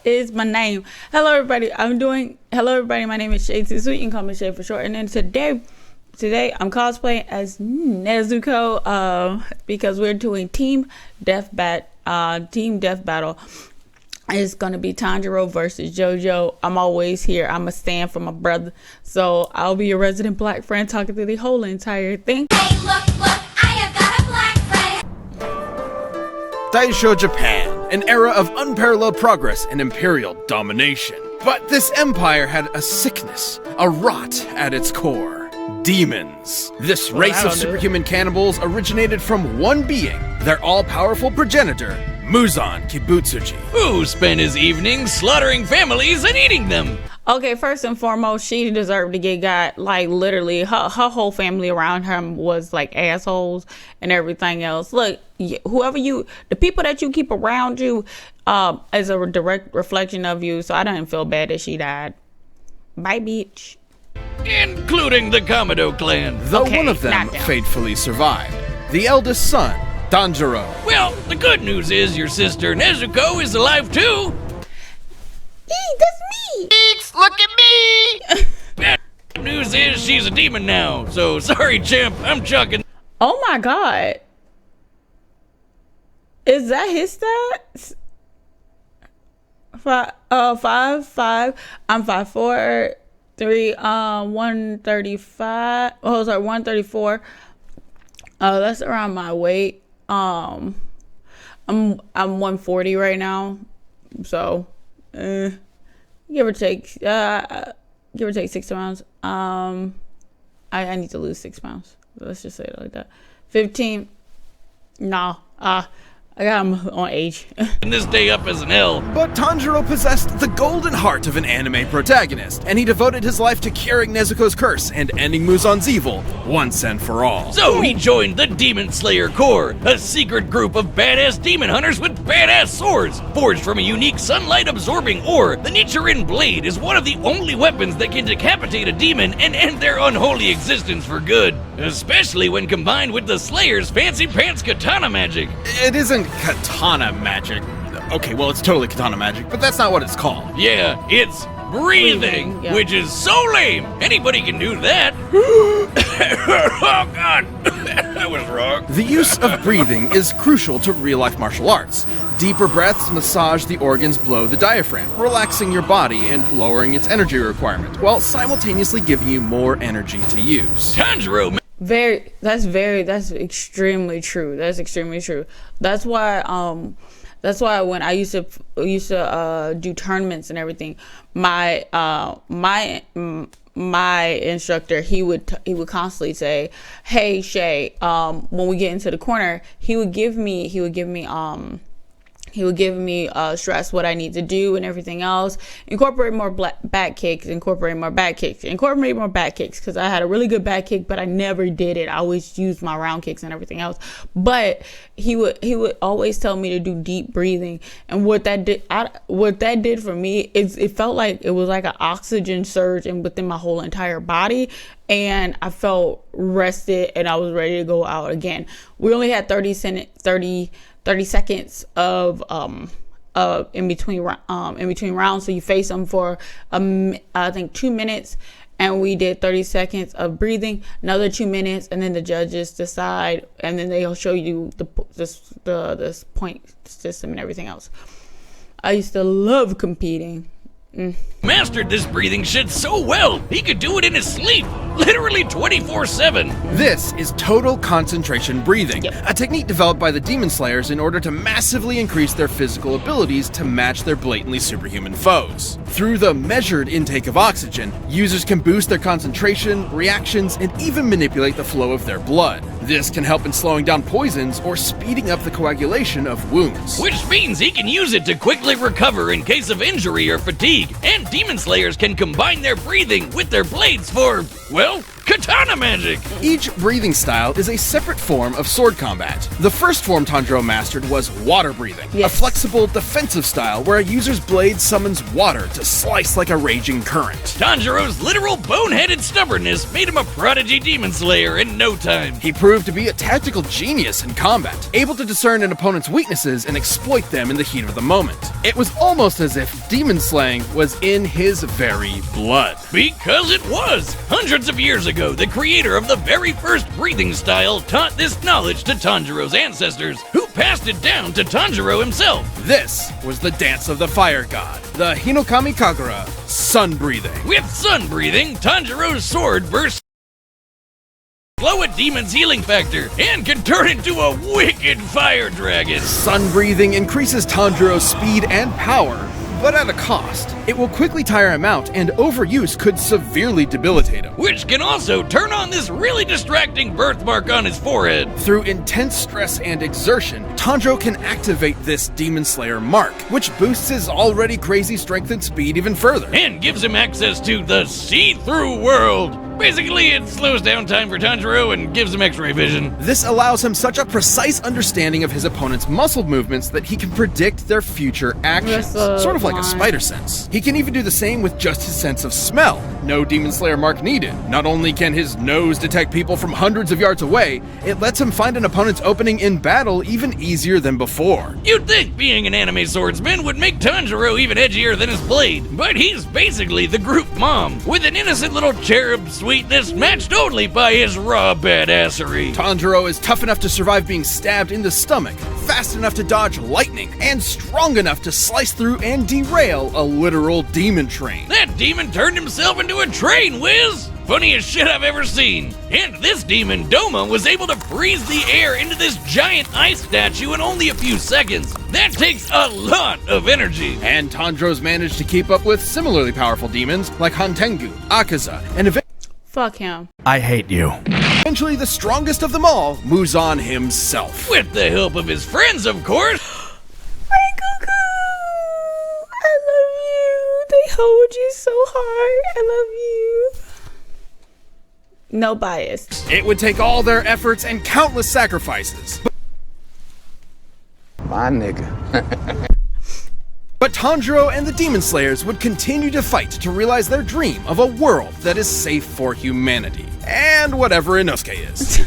is my name. Hello everybody, my name is Shaytosweet. You can call me Shay for short. And then today I'm cosplaying as Nezuko because we're doing team death battle. It's gonna be Tanjiro versus JoJo. I'm always here. I'm a stand for my brother, so I'll be your resident black friend talking through the whole entire thing. Hey, look, I have got a black friend. Daisho Japan, an era of unparalleled progress and imperial domination. But this empire had a sickness, a rot at its core. Demons. This race of superhuman cannibals originated from one being, their all-powerful progenitor, Muzan Kibutsuji, who spent his evenings slaughtering families and eating them. Okay, first and foremost, she deserved to get got. Like, literally, her whole family around her was like assholes and everything else. Look, the people that you keep around you is a direct reflection of you, so I didn't feel bad that she died. Bye, bitch. Including the Komodo clan. Though one of them fatefully survived. The eldest son, Tanjiro. Well, the good news is your sister Nezuko is alive too. That's me. Eeks, look at me. Bad news is she's a demon now. So sorry, champ. I'm chucking. Oh my god. Is that his stats? 5'5". I'm 5'4". 135. Oh, sorry, 134. That's around my weight. I'm 140 right now, so give or take 6 pounds. I need to lose 6 pounds. Let's just say it like that. 15. No. I got him on age. And this day up as an L. But Tanjiro possessed the golden heart of an anime protagonist, and he devoted his life to curing Nezuko's curse and ending Muzan's evil once and for all. So he joined the Demon Slayer Corps, a secret group of badass demon hunters with badass swords. Forged from a unique sunlight-absorbing ore, the Nichiren Blade is one of the only weapons that can decapitate a demon and end their unholy existence for good. Especially when combined with the Slayer's fancy pants katana magic. It isn't katana magic. Okay, well, it's totally katana magic, but that's not what it's called. Yeah, it's breathing, yeah. Which is so lame. Anybody can do that. Oh, God. I was wrong. The use of breathing is crucial to real-life martial arts. Deeper breaths massage the organs below the diaphragm, relaxing your body and lowering its energy requirement, while simultaneously giving you more energy to use. Tanjiro. That's extremely true. That's extremely true. That's why when I used to do tournaments and everything, my instructor, he would constantly say, "Hey Shay, when we get into the corner, he would give me stress what I need to do and everything else. Incorporate more back kicks, because I had a really good back kick, but I never did it. I always used my round kicks and everything else. But he would always tell me to do deep breathing, and what that did for me is it felt like it was like an oxygen surge within my whole entire body, and I felt rested and I was ready to go out again. We only had 30 seconds of in between rounds, so you face them for I think 2 minutes, and we did 30 seconds of breathing, another 2 minutes, and then the judges decide, and then they'll show you the point system and everything else. I used to love competing. Mastered this breathing shit so well, he could do it in his sleep, literally 24/7. This is total concentration breathing, a technique developed by the Demon Slayers in order to massively increase their physical abilities to match their blatantly superhuman foes. Through the measured intake of oxygen, users can boost their concentration, reactions, and even manipulate the flow of their blood. This can help in slowing down poisons or speeding up the coagulation of wounds. Which means he can use it to quickly recover in case of injury or fatigue. And Demon Slayers can combine their breathing with their blades for, well, katana magic. Each breathing style is a separate form of sword combat. The first form Tanjiro mastered was water breathing, a flexible defensive style where a user's blade summons water to slice like a raging current. Tanjiro's literal boneheaded stubbornness made him a prodigy demon slayer in no time. He proved to be a tactical genius in combat, able to discern an opponent's weaknesses and exploit them in the heat of the moment. It was almost as if demon slaying was in his very blood. Because it was! Hundreds of years ago, the creator of the very first breathing style taught this knowledge to Tanjiro's ancestors, who passed it down to Tanjiro himself. This was the dance of the fire god, the Hinokami Kagura, sun breathing. With sun breathing, Tanjiro's sword bursts slow a demon's healing factor and can turn into a wicked fire dragon. Sun breathing increases Tanjiro's speed and power, but at a cost. It will quickly tire him out, and overuse could severely debilitate him. Which can also turn on this really distracting birthmark on his forehead. Through intense stress and exertion, Tanjiro can activate this Demon Slayer mark, which boosts his already crazy strength and speed even further. And gives him access to the see-through world. Basically, it slows down time for Tanjiro and gives him x-ray vision. This allows him such a precise understanding of his opponent's muscle movements that he can predict their future actions, sort of like a spider sense. He can even do the same with just his sense of smell. No Demon Slayer mark needed. Not only can his nose detect people from hundreds of yards away, it lets him find an opponent's opening in battle even easier than before. You'd think being an anime swordsman would make Tanjiro even edgier than his blade, but he's basically the group mom, with an innocent little cherub sweetness matched only by his raw badassery. Tanjiro is tough enough to survive being stabbed in the stomach, fast enough to dodge lightning, and strong enough to slice through and derail a literal demon train. That demon turned himself into a train whiz! Funniest shit I've ever seen. And this demon, Doma, was able to freeze the air into this giant ice statue in only a few seconds. That takes a lot of energy. And Tanjiro's managed to keep up with similarly powerful demons like Hantengu, Akaza, and Fuck him. I hate you. eventually the strongest of them all, Muzan himself. With the help of his friends, of course. Cuckoo, I love you. They hold you so hard. I love you. No bias. It would take all their efforts and countless sacrifices. My nigga. But Tanjiro and the Demon Slayers would continue to fight to realize their dream of a world that is safe for humanity. And whatever Inosuke is.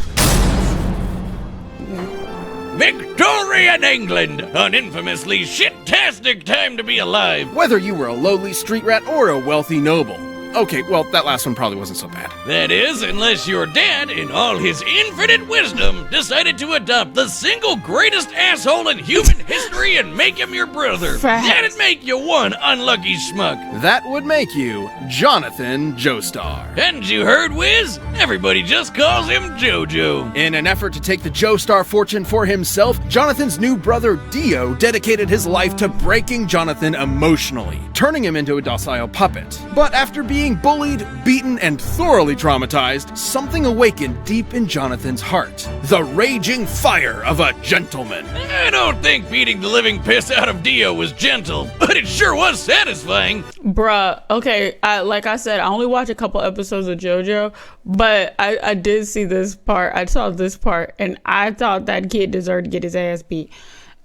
Victoria in England! An infamously shit-tastic time to be alive! Whether you were a lowly street rat or a wealthy noble. Okay, well, that last one probably wasn't so bad. That is, unless your dad, in all his infinite wisdom, decided to adopt the single greatest asshole in human history and make him your brother. Facts. That'd make you one unlucky schmuck. That would make you Jonathan Joestar. Hadn't you heard, Wiz? Everybody just calls him JoJo. In an effort to take the Joestar fortune for himself, Jonathan's new brother Dio dedicated his life to breaking Jonathan emotionally, turning him into a docile puppet. But after being bullied, beaten, and thoroughly traumatized, something awakened deep in Jonathan's heart. The raging fire of a gentleman. I don't think beating the living piss out of Dio was gentle, but it sure was satisfying. Bruh, okay, like I said, I only watched a couple episodes of JoJo, but I did see this part. I saw this part, and I thought that kid deserved to get his ass beat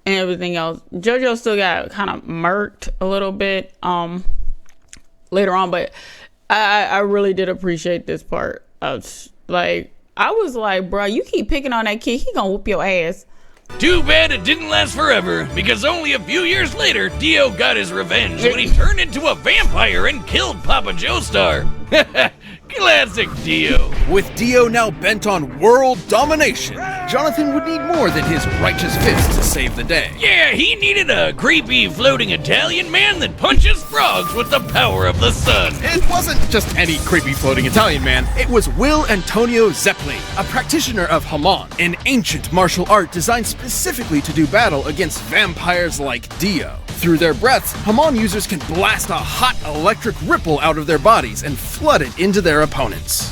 and everything else. JoJo still got kind of murked a little bit later on, but I really did appreciate this part. I was like, bruh, you keep picking on that kid, he gonna whoop your ass. Too bad it didn't last forever, because only a few years later, Dio got his revenge when he turned into a vampire and killed Papa Joestar. Classic Dio. With Dio now bent on world domination, Jonathan would need more than his righteous fist to save the day. Yeah, he needed a creepy floating Italian man that punches frogs with the power of the sun. It wasn't just any creepy floating Italian man, it was Will Antonio Zeppeli, a practitioner of Hamon, an ancient martial art designed specifically to do battle against vampires like Dio. Through their breaths, Hamon users can blast a hot electric ripple out of their bodies and flood it into their opponents.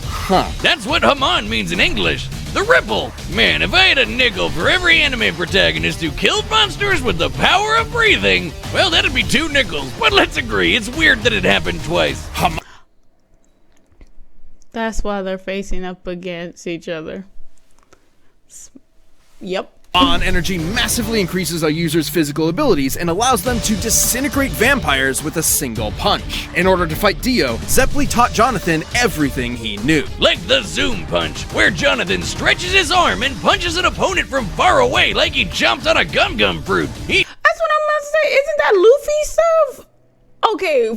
Huh. That's what Hamon means in English. The ripple. Man, if I had a nickel for every anime protagonist who killed monsters with the power of breathing, well, that'd be 2 nickels. But let's agree, it's weird that it happened twice. That's why they're facing up against each other. Yep. Hamon energy massively increases a user's physical abilities and allows them to disintegrate vampires with a single punch. In order to fight Dio, Zeppeli taught Jonathan everything he knew. Like the zoom punch, where Jonathan stretches his arm and punches an opponent from far away like he jumped on a gum-gum fruit. That's what I'm about to say. Isn't that Luffy stuff? Okay,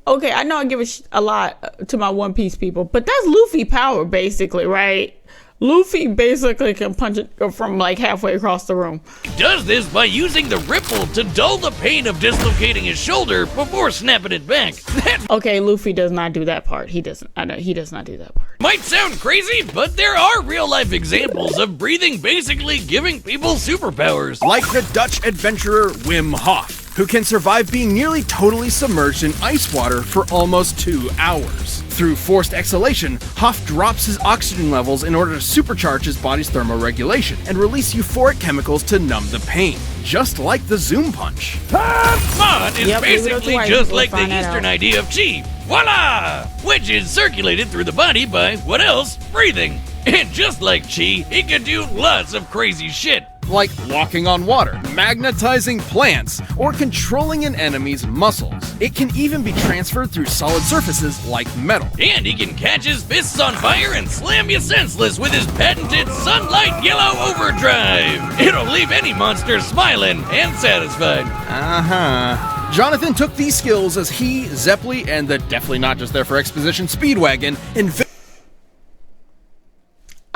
okay, I know I give a lot to my One Piece people, but that's Luffy power, basically, right? Luffy basically can punch it from like halfway across the room. He does this by using the ripple to dull the pain of dislocating his shoulder before snapping it back. That Okay, Luffy does not do that part. He doesn't. I know he does not do that part. might sound crazy, but there are real-life examples of breathing basically giving people superpowers. Like the Dutch adventurer Wim Hof, who can survive being nearly totally submerged in ice water for almost 2 hours. Through forced exhalation, Hof drops his oxygen levels in order to supercharge his body's thermoregulation and release euphoric chemicals to numb the pain, just like the zoom punch. Hamon is Yep, basically we'll just like the find that Eastern out. idea of chi, voila! Which is circulated through the body by, what else? Breathing. And just like chi, it can do lots of crazy shit. Like walking on water, magnetizing plants, or controlling an enemy's muscles. It can even be transferred through solid surfaces like metal. And he can catch his fists on fire and slam you senseless with his patented Sunlight Yellow Overdrive. It'll leave any monster smiling and satisfied. Uh-huh. Jonathan took these skills as he, Zeppeli, and the definitely not just there for exposition Speedwagon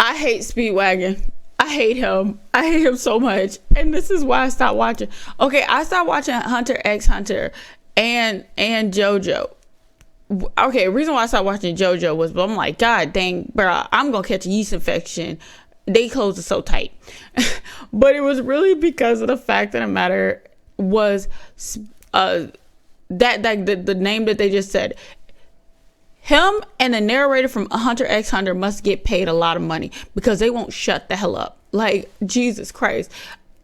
I hate Speedwagon. I hate him. I hate him so much. And this is why I stopped watching. Okay, I stopped watching Hunter x Hunter and JoJo. Okay, the reason why I stopped watching JoJo was, but I'm like, God dang, bro, I'm gonna catch a yeast infection. They clothes are so tight. But it was really because of the fact that the matter was the name that they just said. Him and the narrator from Hunter x Hunter must get paid a lot of money because they won't shut the hell up. Like, Jesus Christ.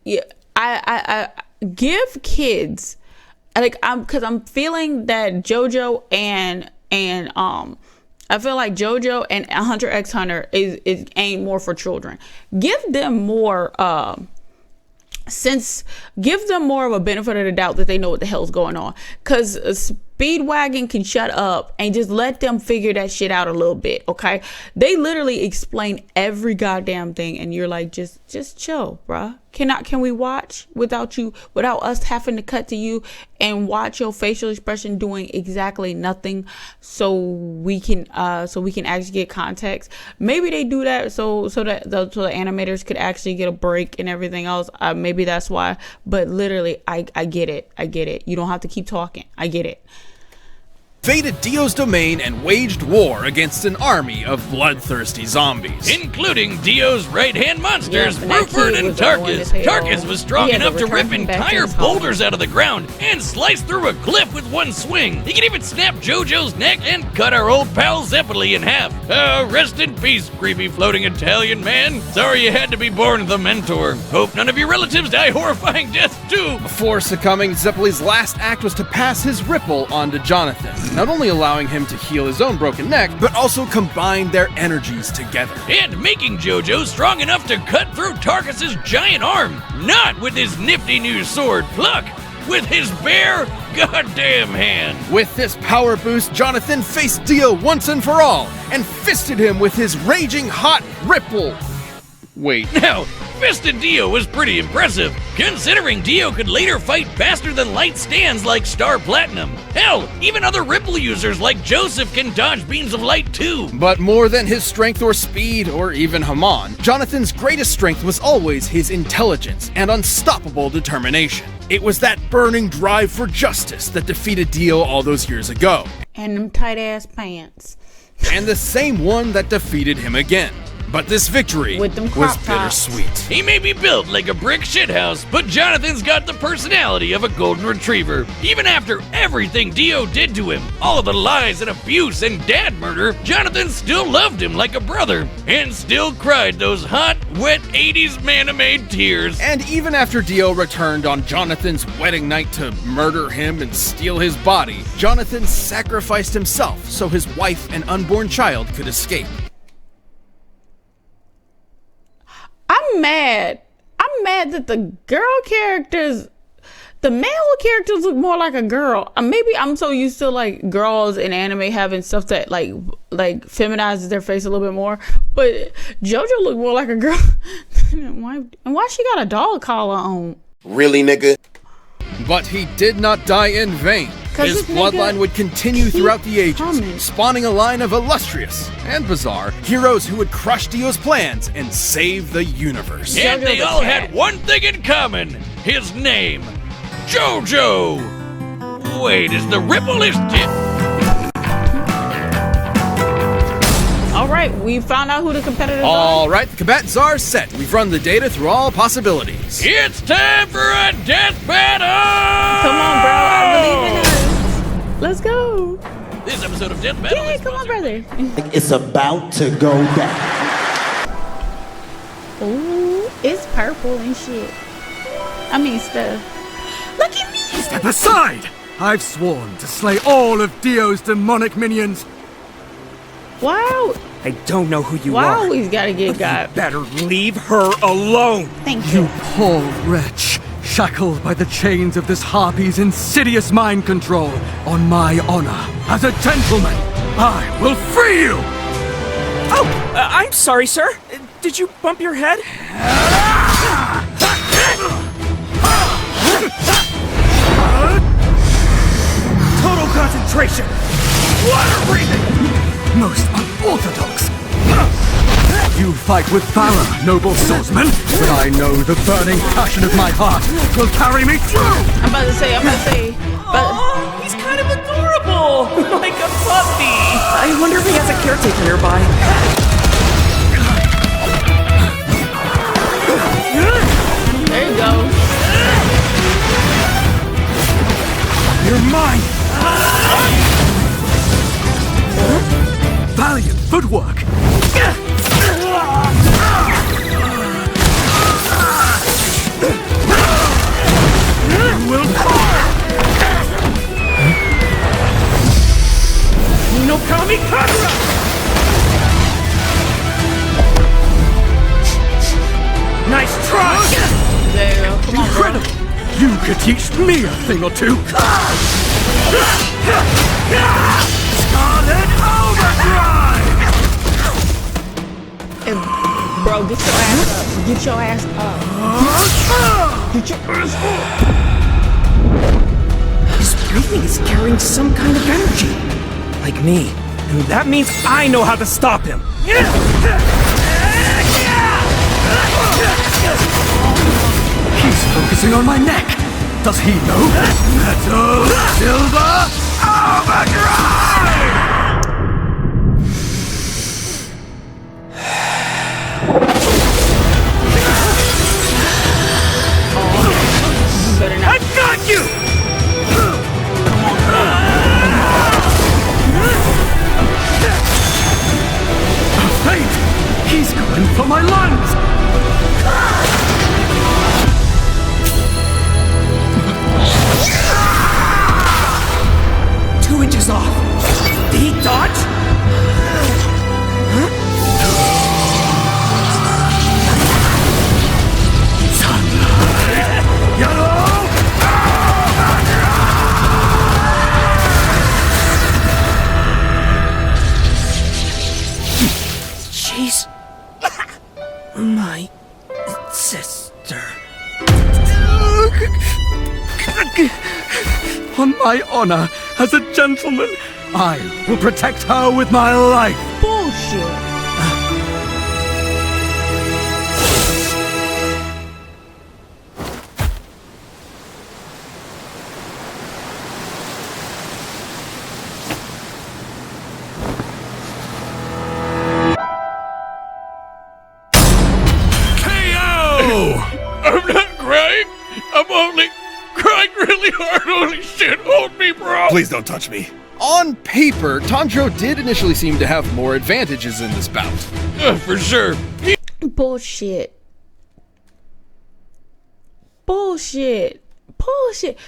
Yeah, I give kids, like, I'm feeling that JoJo and I feel like JoJo and Hunter x Hunter is aimed more for children. Give them more give them more of a benefit of the doubt that they know what the hell's going on. Because Speedwagon can shut up and just let them figure that shit out a little bit, okay? They literally explain every goddamn thing, and you're like, just chill, bruh. Can we watch without us having to cut to you and watch your facial expression doing exactly nothing, so we can actually get context? Maybe they do that so that the animators could actually get a break and everything else. Maybe that's why. But literally, I get it. You don't have to keep talking. I get it. invaded Dio's domain and waged war against an army of bloodthirsty zombies. Including Dio's right-hand monsters, Yep, and that Rupert kid and was the one Tarkus. that Tarkus was strong he had to enough to return rip him back to entire his home. boulders out of the ground and slice through a cliff with one swing. He can even snap JoJo's neck and cut our old pal Zeppeli in half. Rest in peace, creepy floating Italian man. Sorry you had to be born the mentor. Hope none of your relatives die horrifying deaths too. Before succumbing, Zeppeli's last act was to pass his ripple onto Jonathan, not only allowing him to heal his own broken neck, but also combine their energies together. And making JoJo strong enough to cut through Tarkus's giant arm. Not with his nifty new sword, Pluck, with his bare goddamn hand. With this power boost, Jonathan faced Dio once and for all, and fisted him with his raging hot ripple. Wait. Now, Fisted Dio was pretty impressive, considering Dio could later fight faster-than-light stands like Star Platinum. Hell, even other Ripple users like Joseph can dodge beams of light too. But more than his strength or speed, or even Hamon, Jonathan's greatest strength was always his intelligence and unstoppable determination. It was that burning drive for justice that defeated Dio all those years ago. And them tight ass pants. And the same one that defeated him again. But this victory With them was crop tops. bittersweet. He may be built like a brick shithouse, but Jonathan's got the personality of a golden retriever. Even after everything Dio did to him, all of the lies and abuse and dad murder, Jonathan still loved him like a brother, and still cried those hot, wet 80s man-made tears. And even after Dio returned on Jonathan's wedding night to murder him and steal his body, Jonathan sacrificed himself so his wife and unborn child could escape. I'm mad. I'm mad that the girl characters, the male characters look more like a girl. Maybe I'm so used to like girls in anime having stuff that like feminizes their face a little bit more. But JoJo looked more like a girl. Why she got a dog collar on? Really, nigga? But he did not die in vain. 'Cause His this nigga bloodline would continue throughout the ages, coming. spawning a line of illustrious and bizarre heroes who would crush Dio's plans and save the universe. And JoJo they the all cat. had one thing in common. His name, JoJo. Wait, is the ripple his tip? All right, we found out who the competitors are. All right, the combatants are set. We've run the data through all possibilities. It's time for a death battle! Come on, bro. I believe in us. Let's go. This episode of Death Battle Yeah, is come on, sponsored- brother. It's about to go down. Ooh, it's purple and shit. I mean stuff. Look at me. Step aside! I've sworn to slay all of Dio's demonic minions. Wow. I don't know who you Why are. always gotta get got? Better leave her alone. Thank you. Poor wretch, shackled by the chains of this harpy's insidious mind control. On my honor, as a gentleman, I will free you! Oh, I'm sorry, sir. Did you bump your head? Total concentration. Water breathing. Most unorthodox. You fight with valor, noble swordsman, but I know the burning passion of my heart will carry me through! I'm about to say. But Oh, he's kind of adorable. Like a puppy. I wonder if he has a caretaker nearby. there you go. You're mine! Valiant footwork! You will fall! No kamikaze! Nice try! There you go. Come on, bro. Incredible! You could teach me a thing or two! Scarlet Overdrive! And, bro, get your ass up. Get your ass up. Get your ass up. His breathing is carrying some kind of energy. Like me. And that means I know how to stop him. He's focusing on my neck! Does he know? Metal Silver Overdrive! Better not. I got you! Wait! He's going for my lungs! 2 inches off. Did he dodge? Yellow She's my sister. On my honor, as a gentleman, I will protect her with my life. Bullshit. Shit, hold me, bro! Please don't touch me. On paper, Tanjiro did initially seem to have more advantages in this bout. For sure. Bullshit. Bullshit. Bullshit.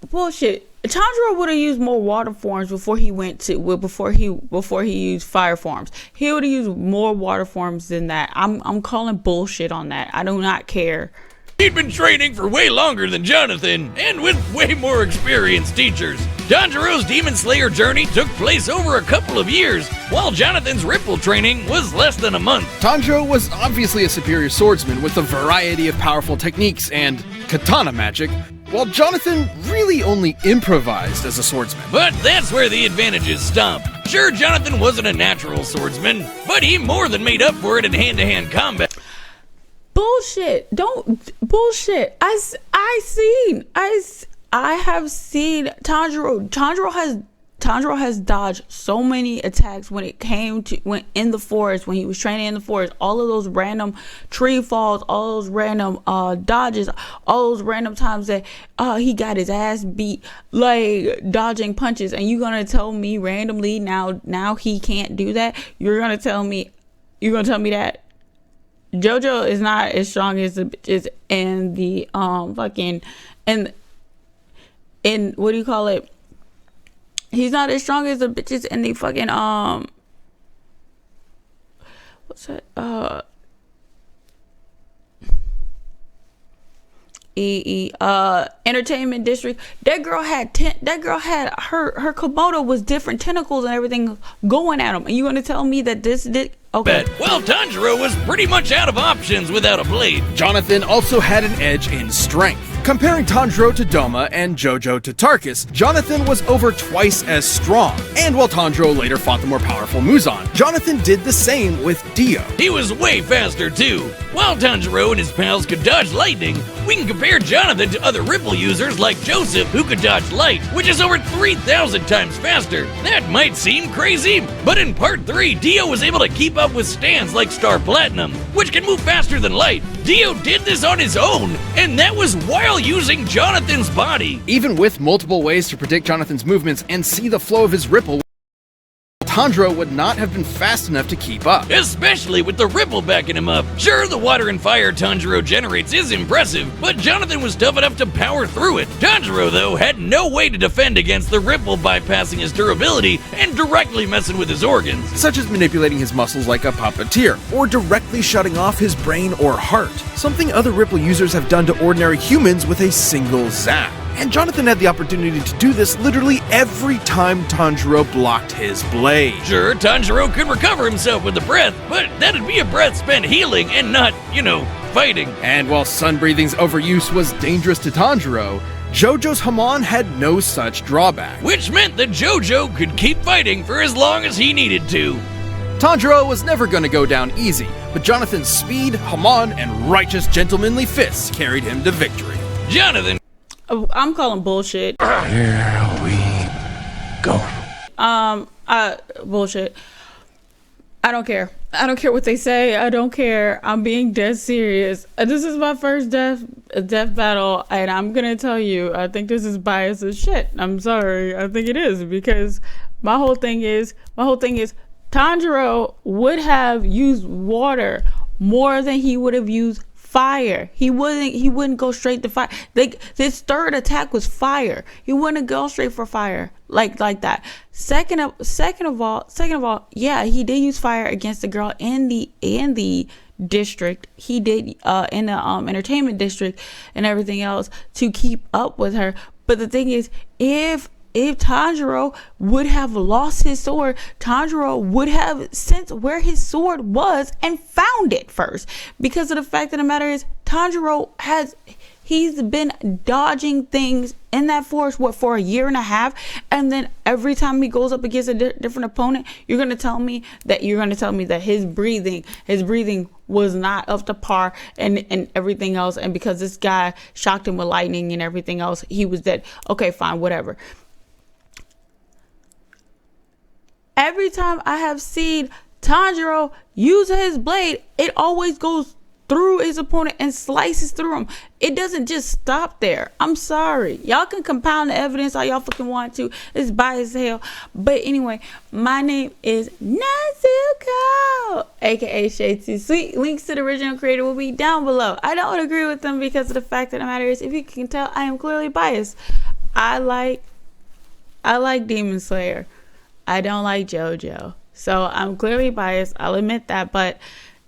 Bullshit. Tanjiro would have used more water forms before he used fire forms. He would have used more water forms than that. I'm calling bullshit on that. I do not care. He'd been training for way longer than Jonathan, and with way more experienced teachers. Tanjiro's Demon Slayer journey took place over a couple of years, while Jonathan's Ripple training was less than a month. Tanjiro was obviously a superior swordsman with a variety of powerful techniques and katana magic, while Jonathan really only improvised as a swordsman. But that's where the advantages stop. Sure, Jonathan wasn't a natural swordsman, but he more than made up for it in hand-to-hand combat. Bullshit. Bullshit. I have seen Tanjiro has dodged so many attacks when in the forest, when he was training in the forest. All of those random tree falls, all those random dodges, all those random times that he got his ass beat, like dodging punches. And you're gonna tell me randomly now he can't do that? You're gonna tell me that JoJo is not as strong as the bitches in the in what do you call it? He's not as strong as the bitches in the fucking what's that? Entertainment district. That girl had her Komodo was different tentacles and everything going at him. And you gonna tell me that this did? Okay. Well, Tanjiro was pretty much out of options without a blade. Jonathan also had an edge in strength. Comparing Tanjiro to Doma and JoJo to Tarkus, Jonathan was over twice as strong. And while Tanjiro later fought the more powerful Muzan, Jonathan did the same with Dio. He was way faster too. While Tanjiro and his pals could dodge lightning, we can compare Jonathan to other Ripple users like Joseph, who could dodge light, which is over 3,000 times faster. That might seem crazy, but in Part 3, Dio was able to keep up with stands like Star Platinum, which can move faster than light. Dio did this on his own, and that was while using Jonathan's body. Even with multiple ways to predict Jonathan's movements and see the flow of his Ripple, Tanjiro would not have been fast enough to keep up. Especially with the Ripple backing him up. Sure, the water and fire Tanjiro generates is impressive, but Jonathan was tough enough to power through it. Tanjiro, though, had no way to defend against the Ripple bypassing his durability and directly messing with his organs. Such as manipulating his muscles like a puppeteer, or directly shutting off his brain or heart. Something other Ripple users have done to ordinary humans with a single zap. And Jonathan had the opportunity to do this literally every time Tanjiro blocked his blade. Sure, Tanjiro could recover himself with the breath, but that'd be a breath spent healing and not, fighting. And while Sun Breathing's overuse was dangerous to Tanjiro, JoJo's Hamon had no such drawback. Which meant that JoJo could keep fighting for as long as he needed to. Tanjiro was never going to go down easy, but Jonathan's speed, Hamon, and righteous gentlemanly fists carried him to victory. Jonathan. I'm calling bullshit. Here we go. Bullshit. I don't care. I don't care what they say. I don't care. I'm being dead serious. This is my first death battle, and I'm gonna tell you, I think this is biased as shit. I'm sorry. I think it is, because my whole thing is Tanjiro would have used water more than he would have used fire. He wouldn't go straight to fire. His third attack was fire. He wouldn't go straight for fire like that. Second of all, yeah, he did use fire against the girl in the district. He did in the entertainment district and everything else to keep up with her. But the thing is, if Tanjiro would have lost his sword, Tanjiro would have sensed where his sword was and found it first. Because of the fact of the matter is, he's been dodging things in that forest for a year and a half, and then every time he goes up against a different opponent, you're gonna tell me that his breathing was not up to par and everything else, and because this guy shocked him with lightning and everything else, he was dead. Okay, fine, whatever. Every time I have seen Tanjiro use his blade, it always goes through his opponent and slices through him. It doesn't just stop there. I'm sorry. Y'all can compound the evidence all y'all fucking want to. It's biased as hell. But anyway, my name is Nezuko, aka Shaytosweet. Links to the original creator will be down below. I don't agree with them because of the fact that the matter is, if you can tell, I am clearly biased. I like Demon Slayer. I don't like JoJo. So I'm clearly biased. I'll admit that. But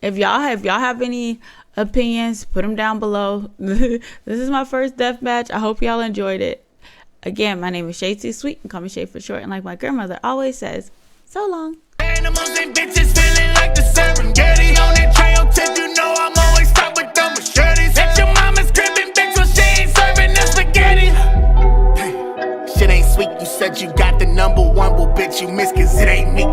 if y'all have any opinions, put them down below. This is my first death match. I hope y'all enjoyed it. Again, my name is Shaytosweet, and call me Shay for short. And like my grandmother always says, so long. Animals and bitches feeling like the Serengeti on that trail tip. You know I'm always top with the machetes. At your mama's cribbing bitch, so she ain't serving the spaghetti. Hey, shit ain't sweet. You said you got the number one, well bitch you miss 'cause it ain't me.